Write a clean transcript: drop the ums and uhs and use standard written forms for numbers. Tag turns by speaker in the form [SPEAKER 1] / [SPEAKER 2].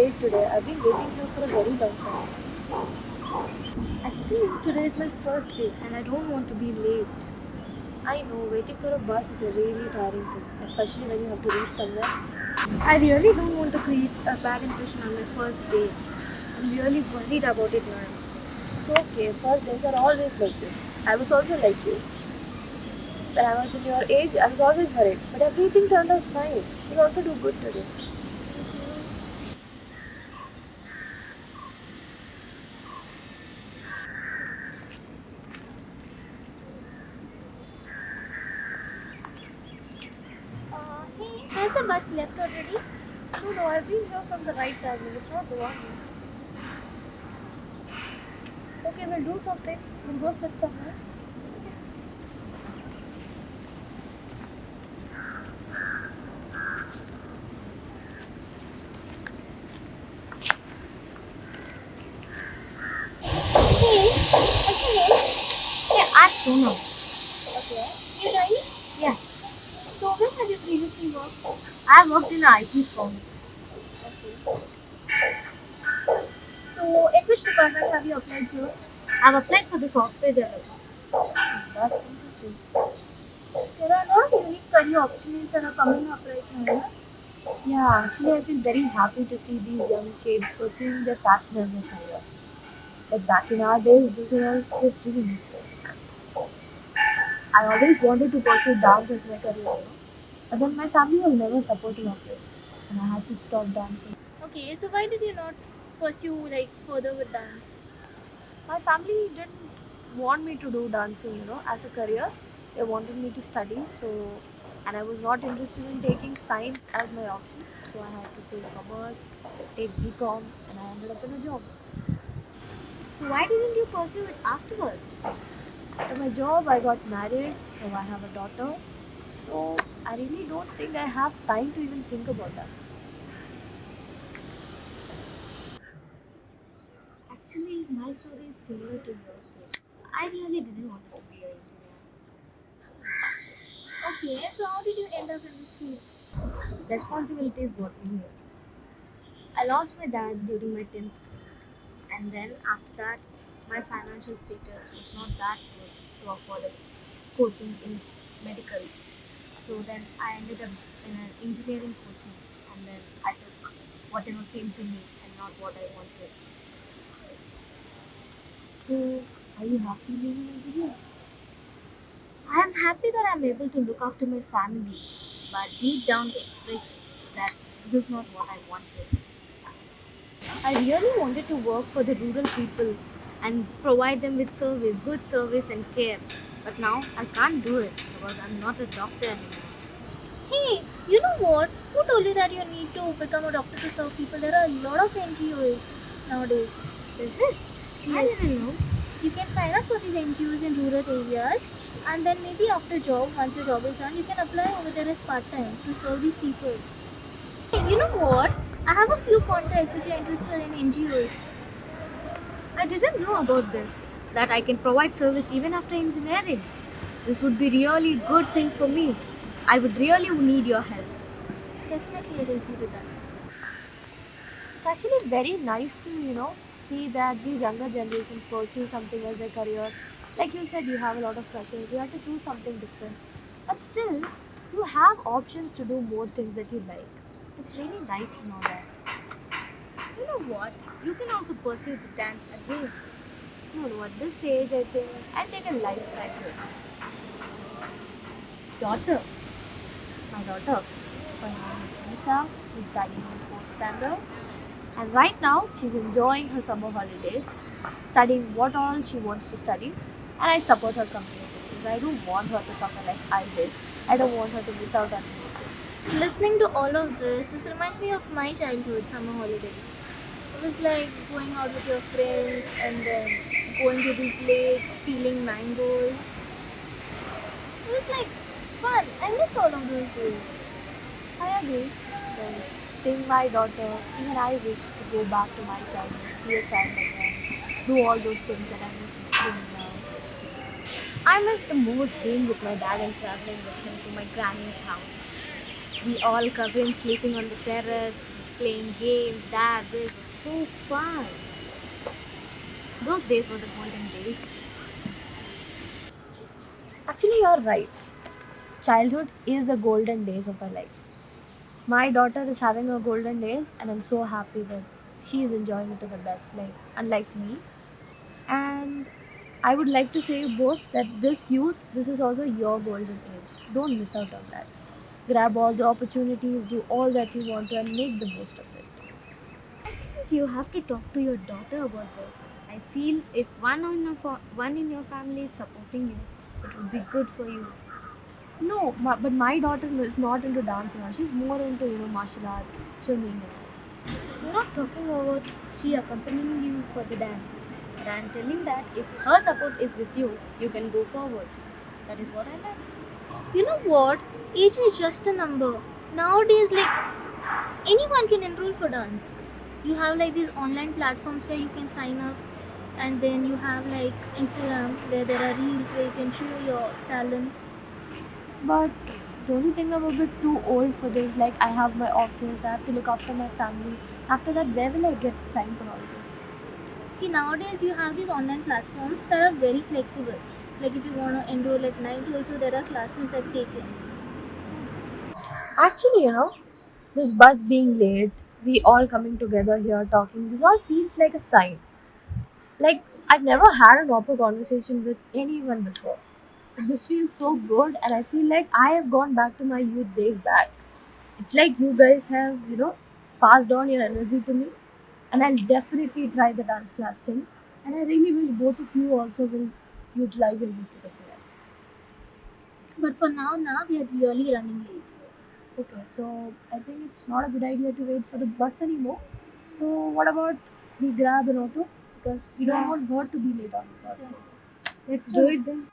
[SPEAKER 1] late today. I've been waiting here for a very long time.
[SPEAKER 2] Actually, today is my first day and I don't want to be late.
[SPEAKER 1] I know waiting for a bus is a really tiring thing, especially when you have to reach somewhere.
[SPEAKER 2] I really don't want to create a bad impression on my first day. I'm really worried about it now.
[SPEAKER 1] It's okay, first days are always like this. I was also like you. When I was in your age, I was always worried, but everything turned out fine. You'll also do good today.
[SPEAKER 2] Hey, has the bus left already?
[SPEAKER 1] No, I've been here from the right time. It's not the wrong one. Okay, we'll do something. We'll go sit somewhere.
[SPEAKER 2] Hey, what's your name? Yeah, I'm Sonam.
[SPEAKER 1] Okay. You ready?
[SPEAKER 2] Yeah,
[SPEAKER 1] So where have you previously worked?
[SPEAKER 2] I worked in an IT firm.
[SPEAKER 1] Okay. So in which department have you applied here?
[SPEAKER 2] I've applied for the software developer.
[SPEAKER 1] That's interesting. There are a lot of unique career opportunities that are coming up right now.
[SPEAKER 2] Yeah, actually, I feel very happy to see these young kids pursuing their passion as a career. Like back in our days, these were all just dreams. I always wanted to pursue dance as my career, but then my family was never supportive of it, and I had to stop dancing.
[SPEAKER 1] Okay, so why did you not pursue further with dance?
[SPEAKER 2] My family didn't want me to do dancing, as a career. They wanted me to study, and I was not interested in taking science as my option, so I had to take commerce, take BCom, and I ended up in a job.
[SPEAKER 1] So why didn't you pursue it afterwards?
[SPEAKER 2] After my job, I got married, so I have a daughter. So I really don't think I have time to even think about that.
[SPEAKER 1] Actually, my story is similar to your story. I really didn't want to be an engineer. Okay, so how did you end up in this field?
[SPEAKER 2] Responsibilities brought me here.
[SPEAKER 1] I lost my dad during my 10th grade, and then after that, my financial status was not that good to afford a coaching in medical. So then I ended up in an engineering coaching, and then I took whatever came to me and not what I wanted.
[SPEAKER 2] So, are you happy being an engineer?
[SPEAKER 1] I am happy that I'm able to look after my family, but deep down it breaks that this is not what I wanted. I really wanted to work for the rural people and provide them with service, good service and care. But now I can't do it because I'm not a doctor anymore. Hey, you know what? Who told you that you need to become a doctor to serve people? There are a lot of NGOs nowadays.
[SPEAKER 2] Is it? I
[SPEAKER 1] Yes.
[SPEAKER 2] didn't know.
[SPEAKER 1] You can sign up for these NGOs in rural areas, and then maybe after job, once your job is done, you can apply over there as part time to serve these people. Hey, you know what? I have a few contacts if you're interested in NGOs.
[SPEAKER 2] I didn't know about this. That I can provide service even after engineering. This would be really good thing for me. I would really need your help.
[SPEAKER 1] Definitely, I'll help you with that.
[SPEAKER 2] It's actually very nice to, see that these younger generation pursue something as a career. Like you said, you have a lot of pressures. You have to choose something different. But still, you have options to do more things that you like. It's really nice to know that.
[SPEAKER 1] You know what? You can also pursue the dance again.
[SPEAKER 2] No, at this age, I think I'll take a life graduate.
[SPEAKER 1] Daughter.
[SPEAKER 2] My daughter, her name is Lisa. She's studying in 4th standard. And right now, she's enjoying her summer holidays, studying what all she wants to study. And I support her completely because I don't want her to suffer like I did. I don't want her to miss out on anything.
[SPEAKER 1] Listening to all of this reminds me of my childhood summer holidays. It was like going out with your friends and then going to these lakes, stealing mangoes. It was like fun. I miss all of those days.
[SPEAKER 2] I agree. Well, seeing my daughter, even I wish to go back to my childhood, be a child again, do all those things that I miss doing now.
[SPEAKER 1] I miss the most being with my dad and traveling with him to my granny's house. We all cousins sleeping on the terrace, Playing games, that, this was so fun. Those days were the golden days.
[SPEAKER 2] Actually, you're right. Childhood is the golden days of our life. My daughter is having her golden days, and I'm so happy that she is enjoying it to the best, like unlike me. And I would like to say you both that this youth, this is also your golden age. Don't miss out on that. Grab all the opportunities, do all that you want to, and make the most of it.
[SPEAKER 1] You have to talk to your daughter about this. I feel if one in your family is supporting you, it would be good for you.
[SPEAKER 2] No, but my daughter is not into dance now. She's more into martial arts, swimming.
[SPEAKER 1] We're not talking about she accompanying you for the dance. But I'm telling that if her support is with you, you can go forward. That is what I like.
[SPEAKER 3] You know what? Age is just a number. Nowadays, anyone can enroll for dance. You have these online platforms where you can sign up, and then you have Instagram where there are reels where you can show your talent.
[SPEAKER 2] But don't you think I'm a bit too old for this? Like, I have my office, I have to look after my family. After that, where will I get time for all this?
[SPEAKER 3] See, nowadays you have these online platforms that are very flexible. Like if you want to enroll at night, also there are classes that take it.
[SPEAKER 2] Actually, this bus being late, we all coming together here talking, this all feels like a sign. Like, I've never had a proper conversation with anyone before. This feels so good, and I feel like I have gone back to my youth days back. It's like you guys have, passed on your energy to me, and I'll definitely try the dance class thing. And I really wish both of you also will utilize it to the fullest.
[SPEAKER 3] But for now we are really running late.
[SPEAKER 2] Okay, so I think it's not a good idea to wait for the bus anymore. So what about we grab an auto because we don't want her to be late on the first day.
[SPEAKER 1] Let's do it then.